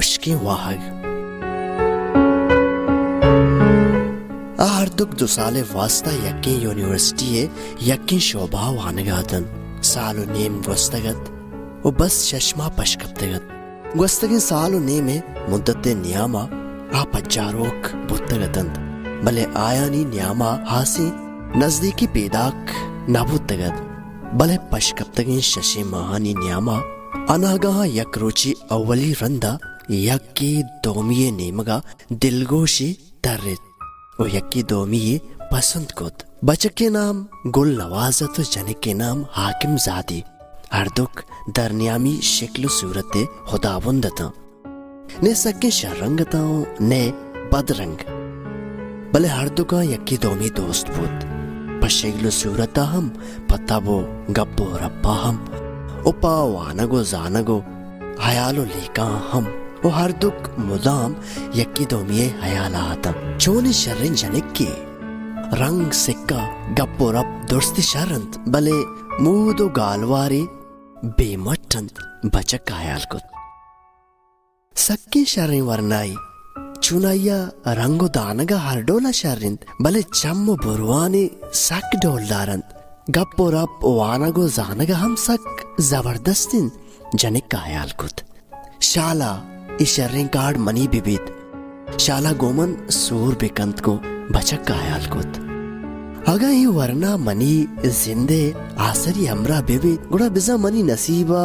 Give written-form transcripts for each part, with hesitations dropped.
bushki wahag. Aharduk 2 sale vasta yakki university yakki shoba wanagatan. Salu neem gostagat. و بس چشمہ پشکپتگت گوستگی solve نیمے مدت نیاما پجاروک بودتگتند بلے آیانی نیاما ہاسی نزدیکی پیداک نبودتگت بلے پشکپتگی ششی ماہانی نیاما اناگاہ یک روچی اولی رندہ یکی دومی نیمگا دلگوشی ترد و یکی دومی پسند کت. بچک کے نام گل نوازت و جنک کے نام حاکم زادی. ہردک درنیامی شکل و صورت خداوندتا نے سکے شرنگتا نے بدرنگ بلے ہردکا یکی دومی دوست بود. پشکل و صورتا ہم پتا بو گبو ربا ہم اپا وانگو زانگو حیالو لیکا ہم و ہردک مدام یکی دومی حیالا آتا چونی شرن جنک کی رنگ سکا گبو رب درستی شرند بلے مود و گالواری بے مٹند بچک حیال کت. سکی شرن ورنائی چونایا رنگو دانگا ہر ڈولا شرند بلے چم و بروانی سک ڈول دارند گپو رب وانگو زانگا ہم سک زبردستین جنک کا حیال کت. شالا ای شرن کارڈ منی بیبید شالا گومن سور بکند کو بچک کا حیال کت. اگا ہی ورنہ منی زندے آسری امرا بیبی گڑا بزا منی نصیبا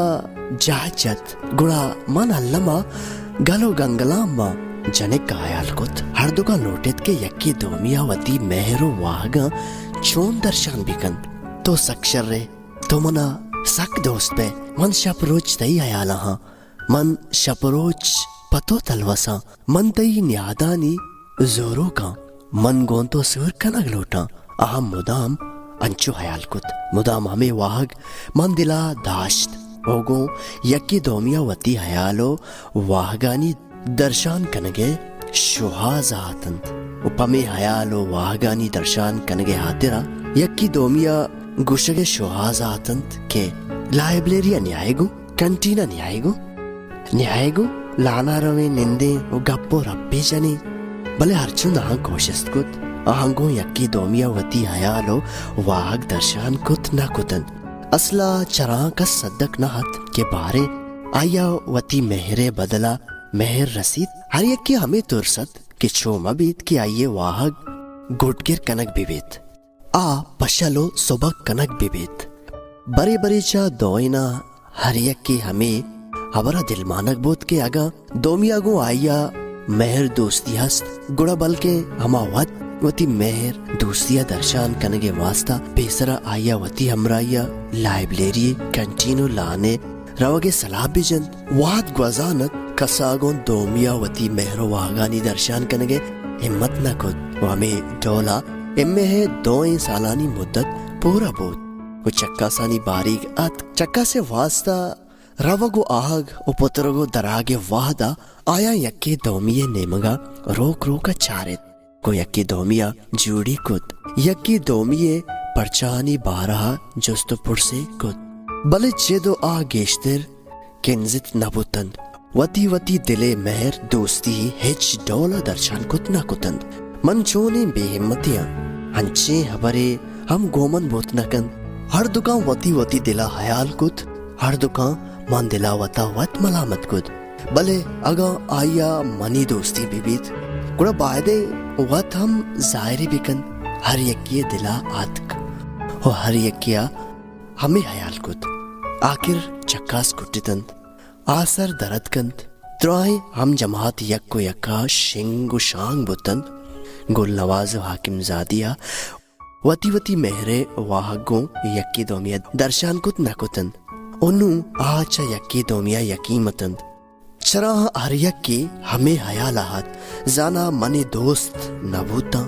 جاجت گڑا من علمہ گلو گنگلاما جنک کا حیال کت. ہر دکا لوٹت کے یکی دومیا وتی مہرو واگا چون درشان بکند تو سک شرے تو منا سک دوست پہ من شپروچ تی حیالا ہاں من شپروچ پتو تلوسا من تی نیادانی زورو کا من گونتو سور کنگ لوٹا اہم مدام انچو حیال کت. مدام ہمیں واہگ من دلا داشت ہوگو یکی دومیا وتی حیالو واہگانی درشان کنگے شوہاز آتند و پمی حیالو واہگانی درشان کنگے حاطرہ یکی دومیا گوشگ شوہاز آتند کہ لائبریری نیائے گو کنٹینا نیائے گو لانا روے نندے و گپو ربی جنی بلے ہرچند آہاں کوشست کت آہنگو یکی دومیا وتی حیالو واہگ درشان کت نہ کتن. اصلا چراں کا صدق نہ ہت کے بارے آیا وتی مہرے بدلا مہر رسید ہر یکی ہمیں ترست کہ چوما بیت کی آئیے واہگ گھٹ گر کنک بیت آ پشلو صبح کنک بیت بری بری چا دوئینا ہر یکی ہمیں ہبرا دل مانک بود کے اگا دومیا گو آئیا مہر دوستی ہست گڑا بلکہ ہما وتی مہر دوستیا درشان کنگے واسطہ پیسرا آیا وتی ہمرایا لائبریری کنٹینو لانے روگے صلاح بجن واد گوزانت کساگون دومیا وتی مہر واغانی درشان کنگے ہمت نہ کد و ہمیں ڈولا امے ہے 2 سالانی مدت پورا بود و چکا سانی باریک ات چکا سے واسطہ روگو آہگ و پترگو دراغے واحدہ آیا یکی دومیے نیمگا روک روکا چارت کو یکی دومیا جوڑی کت یکی دومیے پرچانی بارہا جستو پرسے کت بلے چیدو آ گیشتر کنزت نبوتند وتی وتی دلے مہر دوستی ہچ ڈولا درشان کت نہ کتند. من چونے بے ہمتیاں ہنچے ہبرے ہم گومن بوت نکند ہر دکان وتی وتی دلا حیال کت ہر دکان من دلا وتا وط ملامت کت بلے اگا آیا منی دوستی بیت گڑا بائدے وقت ہم ظاہری بکن ہر یکی دلا آتک و ہر یکیا ہمیں حیال کت آخر چکاس کٹتند آسر درد کند ترائیں ہم جماعت یک و یکا شنگ و شانگ بتند گل نواز و حاکم زادیا وتی وتی مہرے واہگوں یکی دومیا درشان کت نہ کتند انو آچا یکی دومیا یقیمتند چراہ ہر یکی ہمیں حیال آہت زانا منی دوست نبوتا